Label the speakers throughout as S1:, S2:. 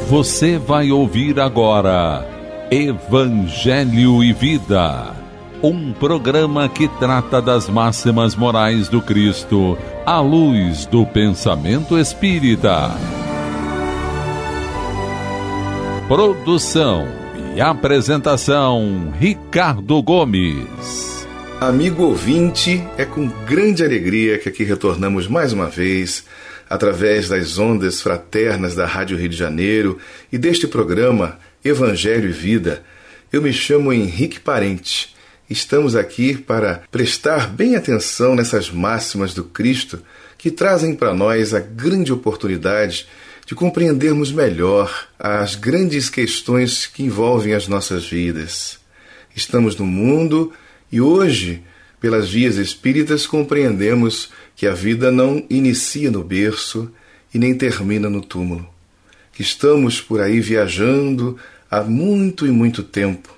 S1: Você vai ouvir agora Evangelho e Vida, um programa que trata das máximas morais do Cristo à luz do pensamento espírita. Produção e apresentação, Ricardo Gomes.
S2: Amigo ouvinte, é com grande alegria que aqui retornamos mais uma vez, através das ondas fraternas da Rádio Rio de Janeiro e deste programa Evangelho e Vida. Eu me chamo Henrique Parente. Estamos aqui para prestar bem atenção nessas máximas do Cristo que trazem para nós a grande oportunidade de compreendermos melhor as grandes questões que envolvem as nossas vidas. Estamos no mundo e hoje, pelas vias espíritas, compreendemos que a vida não inicia no berço e nem termina no túmulo. Que estamos por aí viajando há muito e muito tempo.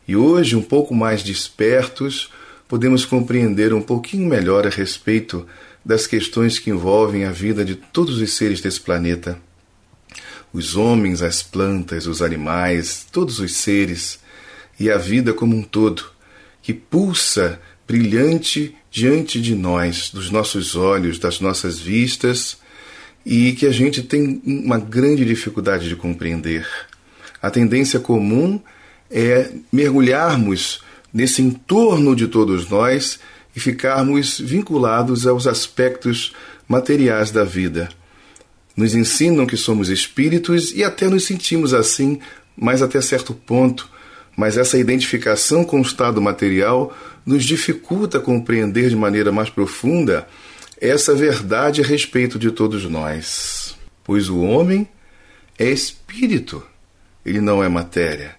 S2: E hoje, um pouco mais despertos, podemos compreender um pouquinho melhor a respeito das questões que envolvem a vida de todos os seres desse planeta. Os homens, as plantas, os animais, todos os seres e a vida como um todo, que pulsa brilhante diante de nós, dos nossos olhos, das nossas vistas, e que a gente tem uma grande dificuldade de compreender. A tendência comum é mergulharmos nesse entorno de todos nós e ficarmos vinculados aos aspectos materiais da vida. Nos ensinam que somos espíritos e até nos sentimos assim, mas até certo ponto. Mas essa identificação com o estado material nos dificulta compreender de maneira mais profunda essa verdade a respeito de todos nós. Pois o homem é espírito, ele não é matéria.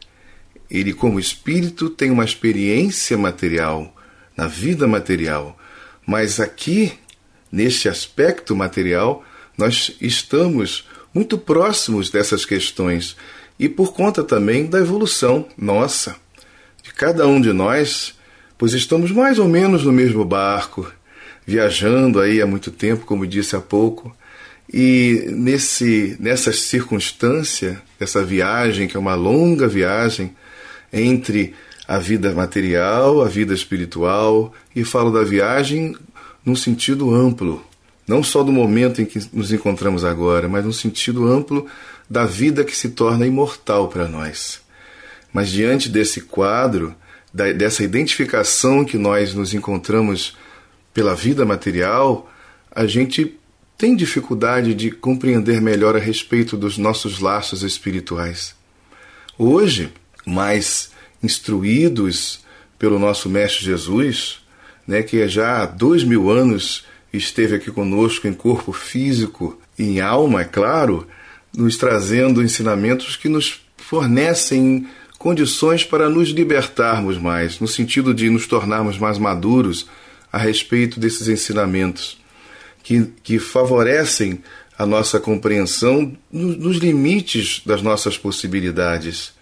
S2: Ele, como espírito, tem uma experiência material, na vida material. Mas aqui, neste aspecto material, nós estamos muito próximos dessas questões. E por conta também da evolução nossa, de cada um de nós, pois estamos mais ou menos no mesmo barco, viajando aí há muito tempo, como disse há pouco, e nessa circunstância, essa viagem, que é uma longa viagem, entre a vida material, a vida espiritual, e falo da viagem num sentido amplo, não só do momento em que nos encontramos agora, mas num sentido amplo da vida que se torna imortal para nós. Mas diante desse quadro, dessa identificação que nós nos encontramos pela vida material, a gente tem dificuldade de compreender melhor a respeito dos nossos laços espirituais. Hoje, mais instruídos pelo nosso Mestre Jesus, que já há 2000 anos esteve aqui conosco em corpo físico e em alma, é claro, nos trazendo ensinamentos que nos fornecem condições para nos libertarmos mais, no sentido de nos tornarmos mais maduros a respeito desses ensinamentos, que favorecem a nossa compreensão nos limites das nossas possibilidades.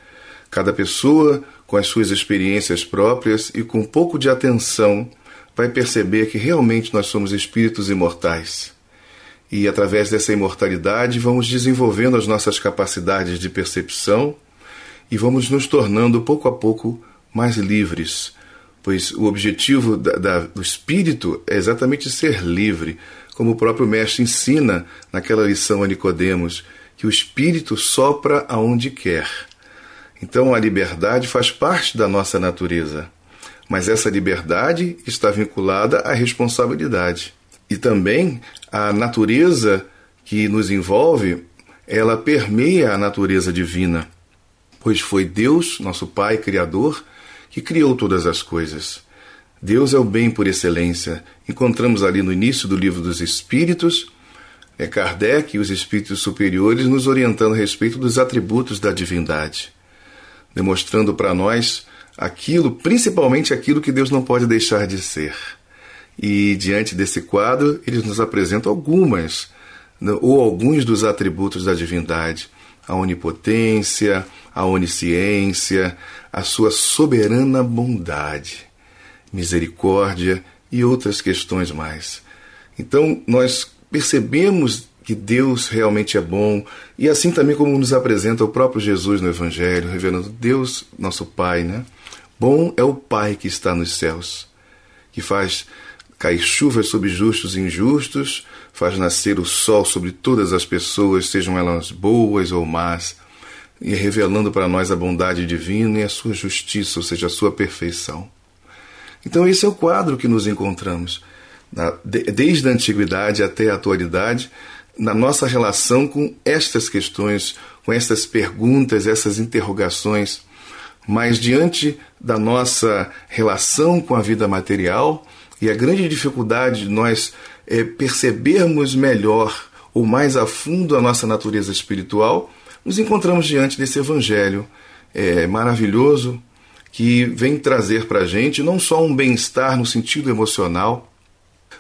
S2: Cada pessoa, com as suas experiências próprias e com um pouco de atenção, vai perceber que realmente nós somos espíritos imortais. E através dessa imortalidade vamos desenvolvendo as nossas capacidades de percepção e vamos nos tornando pouco a pouco mais livres, pois o objetivo do espírito é exatamente ser livre, como o próprio mestre ensina naquela lição a Nicodemos, que o espírito sopra aonde quer. Então a liberdade faz parte da nossa natureza, mas essa liberdade está vinculada à responsabilidade. E também a natureza que nos envolve, ela permeia a natureza divina, pois foi Deus, nosso Pai Criador, que criou todas as coisas. Deus é o bem por excelência. Encontramos ali no início do Livro dos Espíritos, Kardec e os espíritos superiores nos orientando a respeito dos atributos da divindade, demonstrando para nós principalmente aquilo que Deus não pode deixar de ser. E diante desse quadro, eles nos apresentam alguns dos atributos da divindade: a onipotência, a onisciência, a sua soberana bondade, misericórdia e outras questões mais. Então, nós percebemos que Deus realmente é bom, e assim também como nos apresenta o próprio Jesus no Evangelho, revelando Deus, nosso Pai, né? Bom é o Pai que está nos céus, que faz cair chuvas sobre justos e injustos, faz nascer o sol sobre todas as pessoas, sejam elas boas ou más, e revelando para nós a bondade divina e a sua justiça, ou seja, a sua perfeição. Então esse é o quadro que nos encontramos, desde a antiguidade até a atualidade, na nossa relação com estas questões, com estas perguntas, essas interrogações. Mas diante da nossa relação com a vida material e a grande dificuldade de nós percebermos melhor ou mais a fundo a nossa natureza espiritual, nos encontramos diante desse evangelho maravilhoso que vem trazer para a gente não só um bem-estar no sentido emocional,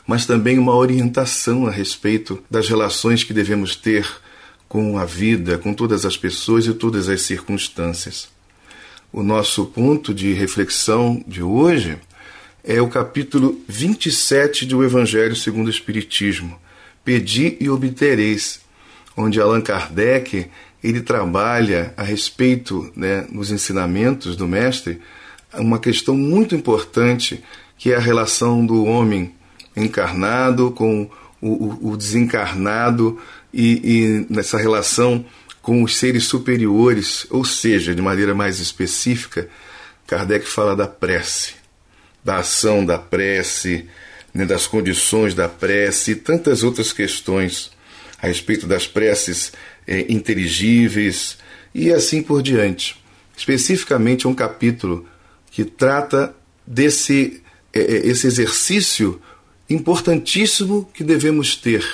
S2: mas também uma orientação a respeito das relações que devemos ter com a vida, com todas as pessoas e todas as circunstâncias. O nosso ponto de reflexão de hoje é o capítulo 27 do Evangelho segundo o Espiritismo, Pedi e Obtereis, onde Allan Kardec ele trabalha a respeito, nos ensinamentos do Mestre, uma questão muito importante, que é a relação do homem encarnado com o desencarnado e nessa relação com os seres superiores, ou seja, de maneira mais específica, Kardec fala da prece, da ação da prece, das condições da prece e tantas outras questões a respeito das preces inteligíveis e assim por diante. Especificamente é um capítulo que trata esse exercício importantíssimo que devemos ter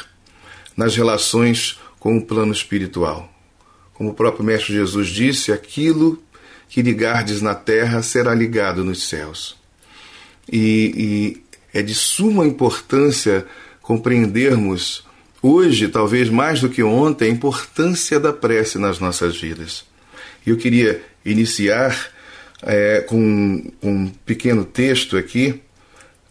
S2: nas relações com o plano espiritual. Como o próprio Mestre Jesus disse, aquilo que ligardes na terra será ligado nos céus. E é de suma importância compreendermos hoje, talvez mais do que ontem, a importância da prece nas nossas vidas. E eu queria iniciar com um pequeno texto aqui,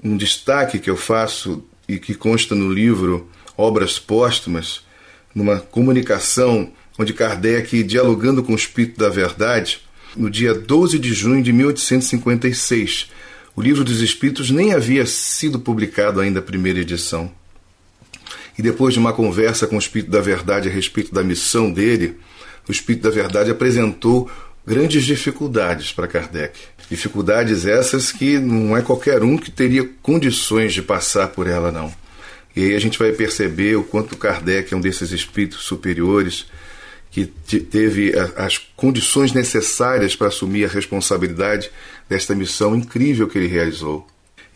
S2: um destaque que eu faço e que consta no livro Obras Póstumas, numa comunicação onde Kardec, dialogando com o Espírito da Verdade, no dia 12 de junho de 1856, o Livro dos Espíritos nem havia sido publicado ainda a primeira edição. E depois de uma conversa com o Espírito da Verdade a respeito da missão dele, o Espírito da Verdade apresentou grandes dificuldades para Kardec. Dificuldades essas que não é qualquer um que teria condições de passar por ela, não. E aí a gente vai perceber o quanto Kardec é um desses espíritos superiores que teve as condições necessárias para assumir a responsabilidade desta missão incrível que ele realizou.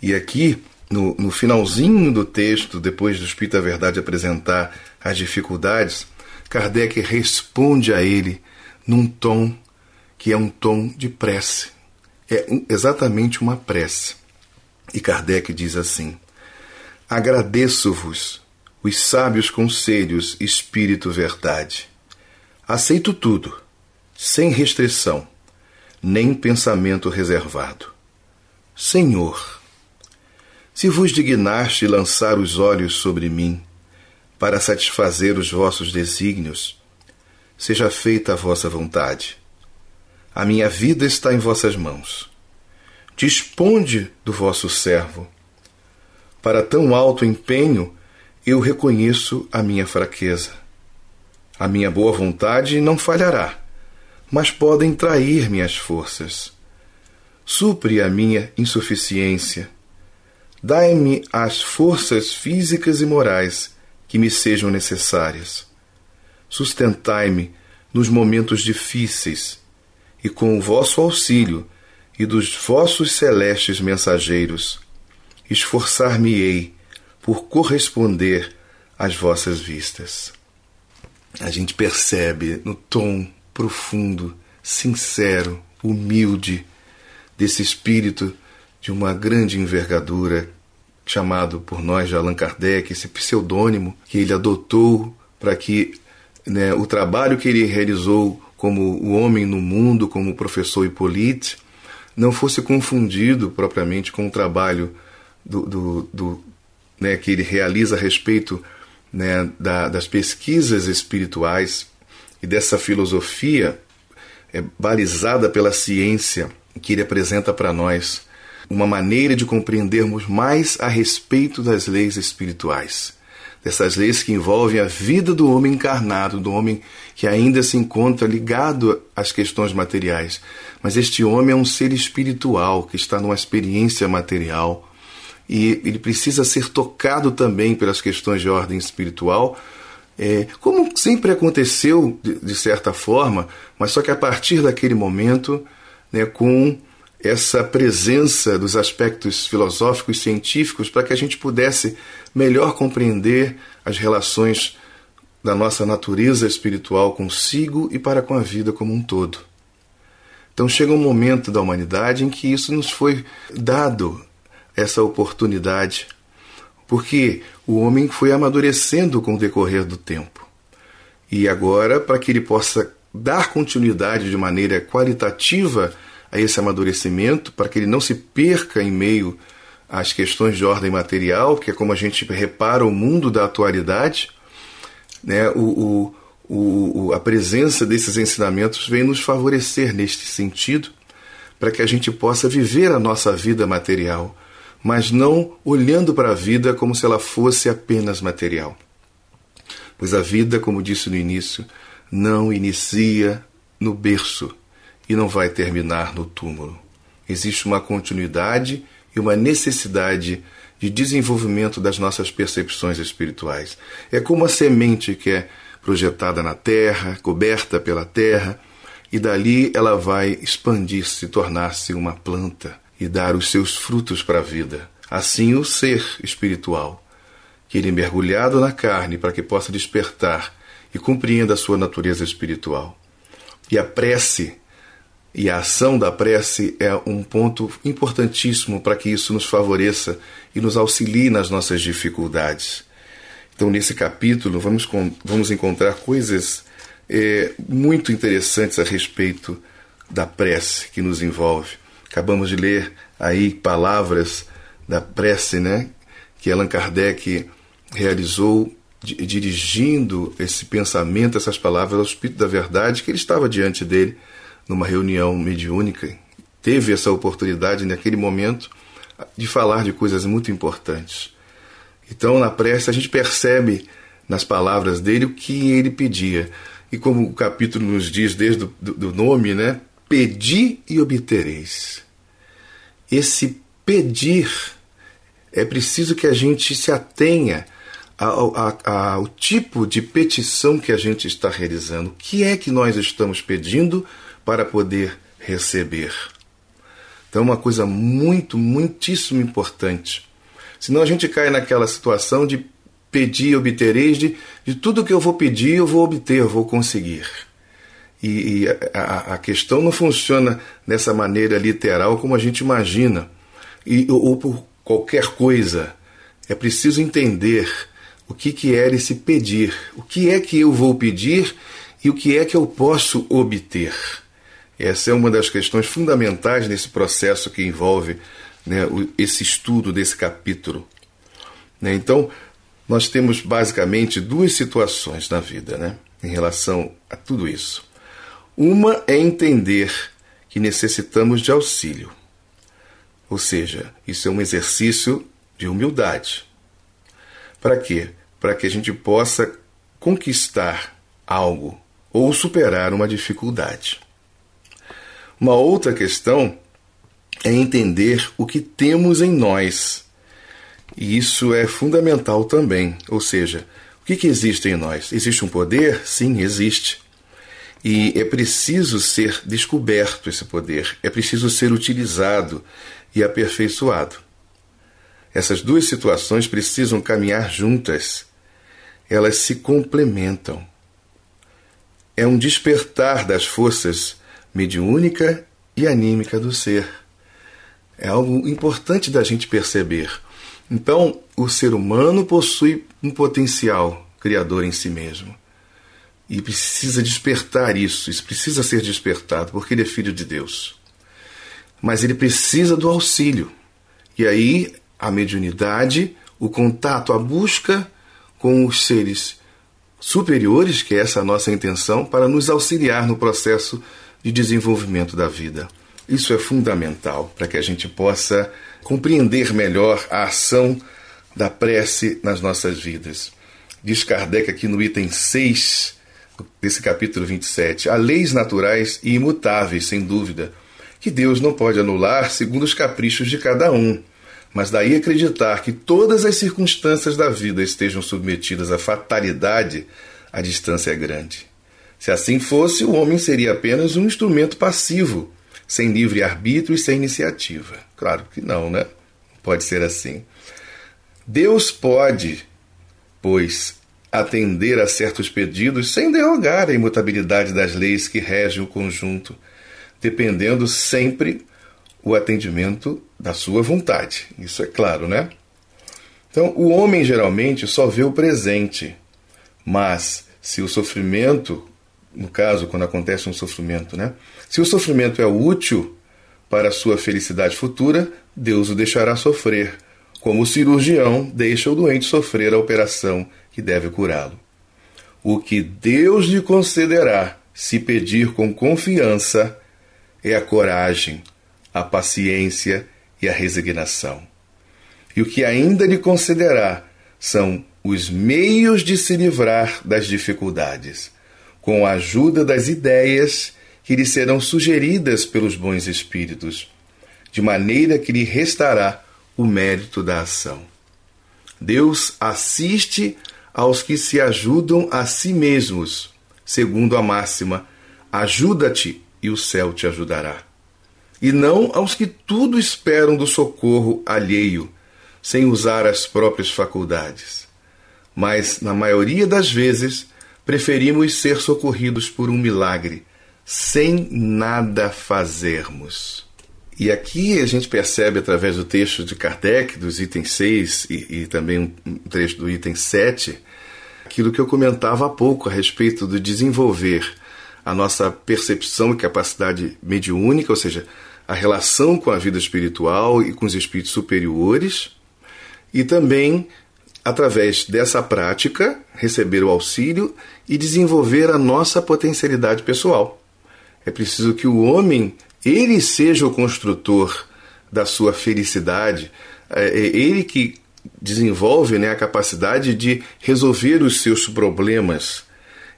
S2: E aqui, no finalzinho do texto, depois do Espírito da Verdade apresentar as dificuldades, Kardec responde a ele num tom que é um tom de prece. É exatamente uma prece. E Kardec diz assim: agradeço-vos os sábios conselhos, Espírito Verdade. Aceito tudo, sem restrição, nem pensamento reservado. Senhor, se vos dignaste lançar os olhos sobre mim, para satisfazer os vossos desígnios, seja feita a vossa vontade. A minha vida está em vossas mãos. Disponde do vosso servo. Para tão alto empenho, eu reconheço a minha fraqueza. A minha boa vontade não falhará, mas podem trair minhas forças. Supre a minha insuficiência. Dai-me as forças físicas e morais que me sejam necessárias. Sustentai-me nos momentos difíceis, e com o vosso auxílio e dos vossos celestes mensageiros, esforçar-me-ei por corresponder às vossas vistas. A gente percebe no tom profundo, sincero, humilde desse espírito de uma grande envergadura, chamado por nós de Allan Kardec, esse pseudônimo que ele adotou para que o trabalho que ele realizou como o homem no mundo, como o professor Hippolyte, não fosse confundido propriamente com o trabalho que ele realiza a respeito né, das pesquisas espirituais e dessa filosofia balizada pela ciência, que ele apresenta para nós uma maneira de compreendermos mais a respeito das leis espirituais, dessas leis que envolvem a vida do homem encarnado, do homem que ainda se encontra ligado às questões materiais. Mas este homem é um ser espiritual, que está numa experiência material, e ele precisa ser tocado também pelas questões de ordem espiritual, como sempre aconteceu, de certa forma, mas só que a partir daquele momento, né, com essa presença dos aspectos filosóficos e científicos, para que a gente pudesse melhor compreender as relações da nossa natureza espiritual consigo e para com a vida como um todo. Então chega um momento da humanidade em que isso nos foi dado, essa oportunidade, porque o homem foi amadurecendo com o decorrer do tempo. E agora, para que ele possa dar continuidade de maneira qualitativa a esse amadurecimento, para que ele não se perca em meio às questões de ordem material, que é como a gente repara o mundo da atualidade, né? A presença desses ensinamentos vem nos favorecer neste sentido, para que a gente possa viver a nossa vida material, mas não olhando para a vida como se ela fosse apenas material. Pois a vida, como disse no início, não inicia no berço e não vai terminar no túmulo. Existe uma continuidade e uma necessidade de desenvolvimento das nossas percepções espirituais. É como a semente que é projetada na terra, coberta pela terra, e dali ela vai expandir-se, tornar-se uma planta e dar os seus frutos para a vida. Assim o ser espiritual, que ele é mergulhado na carne para que possa despertar e compreenda a sua natureza espiritual. E a prece e a ação da prece é um ponto importantíssimo para que isso nos favoreça e nos auxilie nas nossas dificuldades. Então, nesse capítulo, vamos encontrar coisas muito interessantes a respeito da prece que nos envolve. Acabamos de ler aí palavras da prece, né, que Allan Kardec realizou dirigindo esse pensamento, essas palavras ao Espírito da Verdade, que ele estava diante dele numa reunião mediúnica. Teve essa oportunidade naquele momento de falar de coisas muito importantes. Então, na prece, a gente percebe nas palavras dele o que ele pedia. E como o capítulo nos diz desde do nome, né? Pedi e obtereis. Esse pedir, é preciso que a gente se atenha ao tipo de petição que a gente está realizando. O que é que nós estamos pedindo para poder receber? Então, é uma coisa muitíssimo importante. Senão a gente cai naquela situação de pedir e obtereis, de tudo que eu vou pedir, eu vou obter, eu vou conseguir. E a questão não funciona dessa maneira literal como a gente imagina, ou por qualquer coisa. É preciso entender o que é esse pedir, o que é que eu vou pedir e o que é que eu posso obter. Essa é uma das questões fundamentais nesse processo que envolve, né, esse estudo desse capítulo. Né? Então, nós temos basicamente duas situações na vida, né, em relação a tudo isso. Uma é entender que necessitamos de auxílio. Ou seja, isso é um exercício de humildade. Para quê? Para que a gente possa conquistar algo ou superar uma dificuldade. Uma outra questão é entender o que temos em nós. E isso é fundamental também. Ou seja, o que existe em nós? Existe um poder? Sim, existe. E é preciso ser descoberto esse poder. É preciso ser utilizado e aperfeiçoado. Essas duas situações precisam caminhar juntas. Elas se complementam. É um despertar das forças mediúnica e anímica do ser. É algo importante da gente perceber. Então, o ser humano possui um potencial criador em si mesmo. E precisa despertar isso precisa ser despertado, porque ele é filho de Deus. Mas ele precisa do auxílio. E aí, a mediunidade, o contato, a busca com os seres superiores, que é essa a nossa intenção, para nos auxiliar no processo de desenvolvimento da vida. Isso é fundamental para que a gente possa compreender melhor a ação da prece nas nossas vidas. Diz Kardec aqui no item 6 desse capítulo 27, há leis naturais e imutáveis, sem dúvida, que Deus não pode anular segundo os caprichos de cada um, mas daí acreditar que todas as circunstâncias da vida estejam submetidas à fatalidade, a distância é grande. Se assim fosse, o homem seria apenas um instrumento passivo, sem livre-arbítrio e sem iniciativa. Claro que não, né? Não pode ser assim. Deus pode, pois, atender a certos pedidos sem derrogar a imutabilidade das leis que regem o conjunto, dependendo sempre o atendimento da sua vontade. Isso é claro, né? Então, o homem geralmente só vê o presente, mas se o sofrimento, no caso, quando acontece um sofrimento, né? Se o sofrimento é útil para a sua felicidade futura, Deus o deixará sofrer, como o cirurgião deixa o doente sofrer a operação que deve curá-lo. O que Deus lhe concederá, se pedir com confiança, é a coragem, a paciência e a resignação. E o que ainda lhe concederá são os meios de se livrar das dificuldades, com a ajuda das ideias que lhe serão sugeridas pelos bons espíritos, de maneira que lhe restará o mérito da ação. Deus assiste aos que se ajudam a si mesmos, segundo a máxima, ajuda-te e o céu te ajudará. E não aos que tudo esperam do socorro alheio, sem usar as próprias faculdades. Mas, na maioria das vezes, preferimos ser socorridos por um milagre, sem nada fazermos. E aqui a gente percebe, através do texto de Kardec, dos itens 6 e também um trecho do item 7, aquilo que eu comentava há pouco a respeito de desenvolver a nossa percepção e capacidade mediúnica, ou seja, a relação com a vida espiritual e com os espíritos superiores, e também, através dessa prática, receber o auxílio e desenvolver a nossa potencialidade pessoal. É preciso que o homem, ele seja o construtor da sua felicidade, é ele que desenvolve, né, a capacidade de resolver os seus problemas.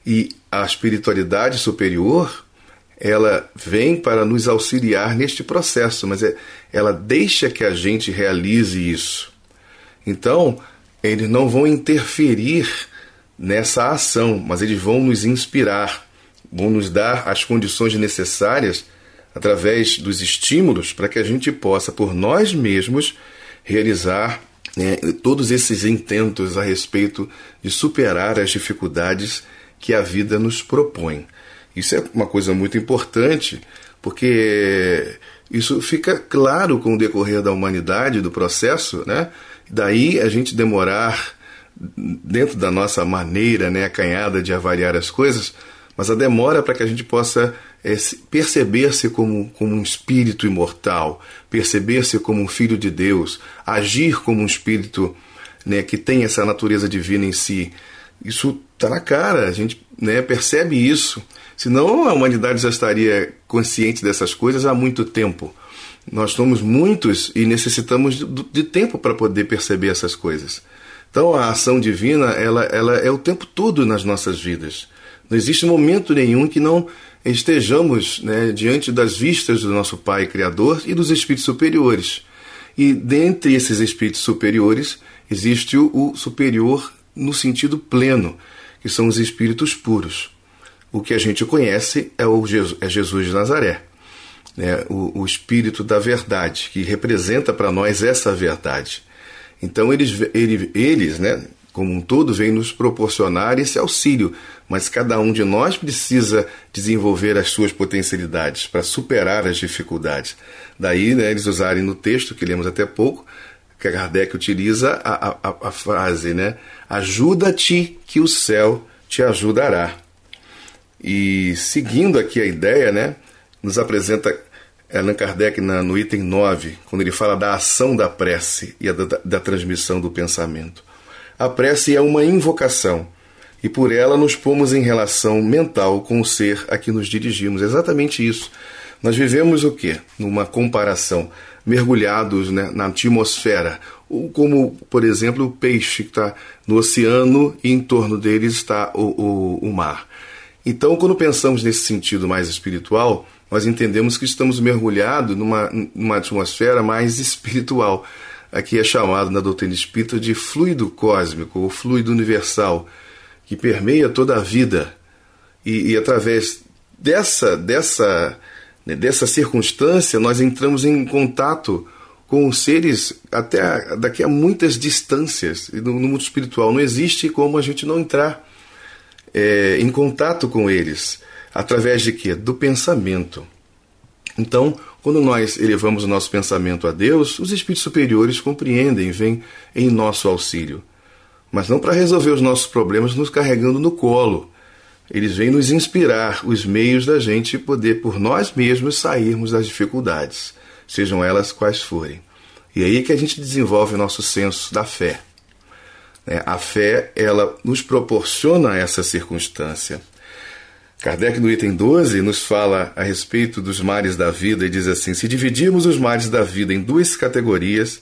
S2: E a espiritualidade superior, ela vem para nos auxiliar neste processo, mas ela deixa que a gente realize isso. Então, eles não vão interferir nessa ação, mas eles vão nos inspirar, vão nos dar as condições necessárias através dos estímulos para que a gente possa, por nós mesmos, realizar, né, todos esses intentos a respeito de superar as dificuldades que a vida nos propõe. Isso é uma coisa muito importante, porque isso fica claro com o decorrer da humanidade, do processo, né? Daí a gente demorar, dentro da nossa maneira, né, acanhada de avaliar as coisas, mas a demora para que a gente possa perceber-se como um espírito imortal, perceber-se como um filho de Deus, agir como um espírito, né, que tem essa natureza divina em si. Isso está na cara, a gente, né, percebe isso. Senão a humanidade já estaria consciente dessas coisas há muito tempo. Nós somos muitos e necessitamos de tempo para poder perceber essas coisas. Então a ação divina ela é o tempo todo nas nossas vidas. Não existe momento nenhum que não estejamos, né, diante das vistas do nosso Pai Criador e dos espíritos superiores. E dentre esses espíritos superiores existe o superior no sentido pleno, que são os espíritos puros. O que a gente conhece é Jesus de Nazaré, né? O Espírito da Verdade, que representa para nós essa verdade. Então eles, né, como um todo, vêm nos proporcionar esse auxílio, mas cada um de nós precisa desenvolver as suas potencialidades para superar as dificuldades. Daí, né, eles usarem no texto, que lemos até pouco, que Kardec utiliza a frase, né, ajuda-te que o céu te ajudará. E seguindo aqui a ideia, né, nos apresenta Allan Kardec no item 9, quando ele fala da ação da prece e da transmissão do pensamento. A prece é uma invocação, e por ela nos pomos em relação mental com o ser a que nos dirigimos. Exatamente isso. Nós vivemos o quê? Numa comparação, mergulhados, né, na atmosfera, como, por exemplo, o peixe que está no oceano e em torno dele está o mar. Então, quando pensamos nesse sentido mais espiritual, nós entendemos que estamos mergulhados numa atmosfera mais espiritual. Aqui é chamado na doutrina espírita de fluido cósmico, ou fluido universal, que permeia toda a vida. E através dessa circunstância, nós entramos em contato com os seres até daqui a muitas distâncias. E no mundo espiritual não existe como a gente não entrar em contato com eles. Através de quê? Do pensamento. Então, quando nós elevamos o nosso pensamento a Deus, os espíritos superiores compreendem, vêm em nosso auxílio. Mas não para resolver os nossos problemas nos carregando no colo. Eles vêm nos inspirar os meios da gente poder por nós mesmos sairmos das dificuldades, sejam elas quais forem. E aí que a gente desenvolve o nosso senso da fé. A fé, ela nos proporciona essa circunstância. Kardec, no item 12, nos fala a respeito dos males da vida e diz assim: se dividirmos os males da vida em duas categorias,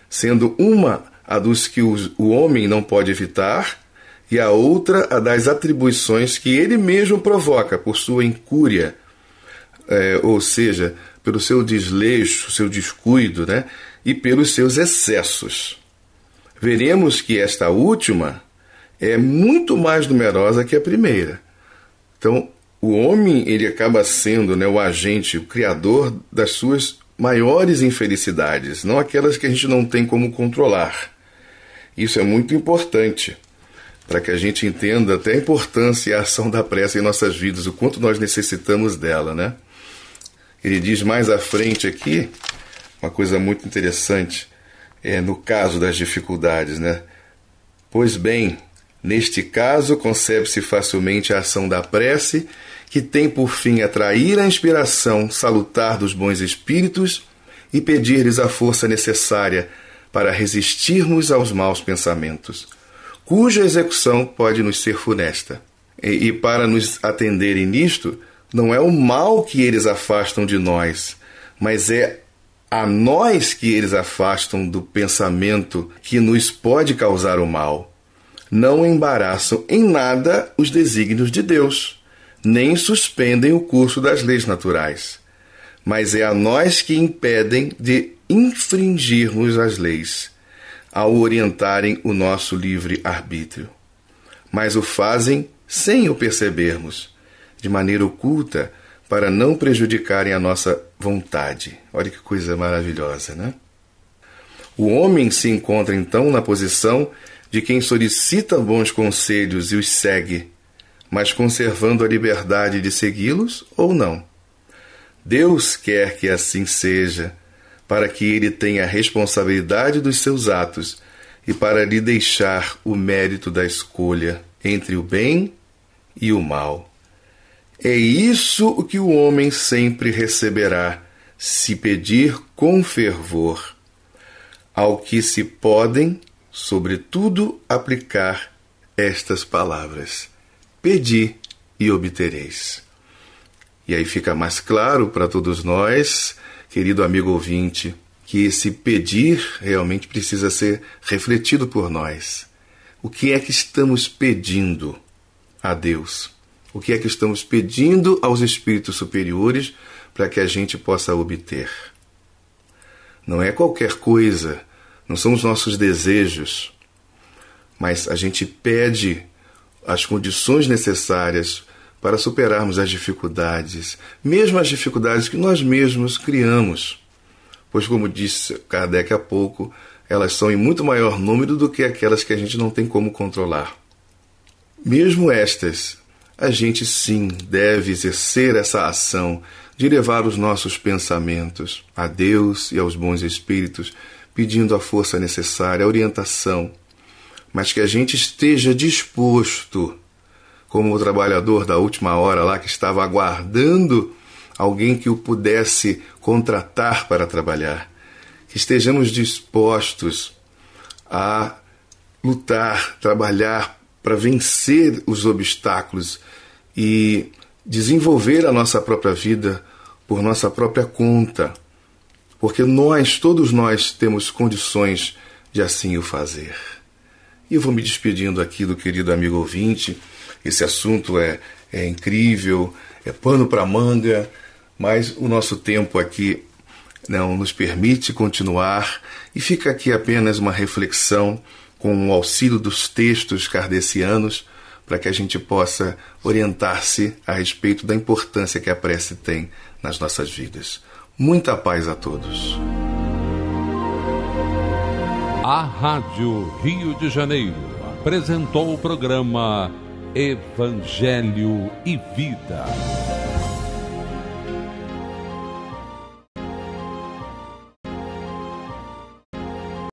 S2: sendo uma a dos que o homem não pode evitar, e a outra a das atribuições que ele mesmo provoca por sua incúria, ou seja, pelo seu desleixo, seu descuido, né, e pelos seus excessos. Veremos que esta última é muito mais numerosa que a primeira. Então, o homem, ele acaba sendo, né, o agente, o criador das suas maiores infelicidades, não aquelas que a gente não tem como controlar. Isso é muito importante, para que a gente entenda até a importância e a ação da prece em nossas vidas, o quanto nós necessitamos dela, né? Ele diz mais à frente aqui, uma coisa muito interessante, no caso das dificuldades, né? Pois bem, neste caso concebe-se facilmente a ação da prece, que tem por fim atrair a inspiração salutar dos bons espíritos e pedir-lhes a força necessária para resistirmos aos maus pensamentos, cuja execução pode nos ser funesta. E para nos atenderem nisto, não é o mal que eles afastam de nós, mas é a nós que eles afastam do pensamento que nos pode causar o mal. Não embaraçam em nada os desígnios de Deus, nem suspendem o curso das leis naturais, mas é a nós que impedem de infringirmos as leis, ao orientarem o nosso livre-arbítrio. Mas o fazem sem o percebermos, de maneira oculta, para não prejudicarem a nossa vontade. Olha que coisa maravilhosa, né? O homem se encontra, então, na posição de quem solicita bons conselhos e os segue, mas conservando a liberdade de segui-los ou não. Deus quer que assim seja, para que ele tenha a responsabilidade dos seus atos e para lhe deixar o mérito da escolha entre o bem e o mal. É isso o que o homem sempre receberá, se pedir com fervor, ao que se podem, sobretudo, aplicar estas palavras: pedi e obtereis. E aí fica mais claro para todos nós, querido amigo ouvinte, que esse pedir realmente precisa ser refletido por nós. O que é que estamos pedindo a Deus? O que é que estamos pedindo aos espíritos superiores para que a gente possa obter? Não é qualquer coisa, não são os nossos desejos, mas a gente pede as condições necessárias para superarmos as dificuldades, mesmo as dificuldades que nós mesmos criamos. Pois, como disse Kardec há pouco, elas são em muito maior número do que aquelas que a gente não tem como controlar. Mesmo estas, a gente sim deve exercer essa ação de levar os nossos pensamentos a Deus e aos bons espíritos, pedindo a força necessária, a orientação, mas que a gente esteja disposto, como o trabalhador da última hora lá que estava aguardando alguém que o pudesse contratar para trabalhar, que estejamos dispostos a lutar, trabalhar para vencer os obstáculos e desenvolver a nossa própria vida por nossa própria conta, porque todos nós temos condições de assim o fazer. E eu vou me despedindo aqui do querido amigo ouvinte. Esse assunto é incrível, é pano para manga, mas o nosso tempo aqui não nos permite continuar, e fica aqui apenas uma reflexão com o auxílio dos textos kardecianos para que a gente possa orientar-se a respeito da importância que a prece tem nas nossas vidas. Muita paz a todos.
S1: A Rádio Rio de Janeiro apresentou o programa Evangelho e Vida.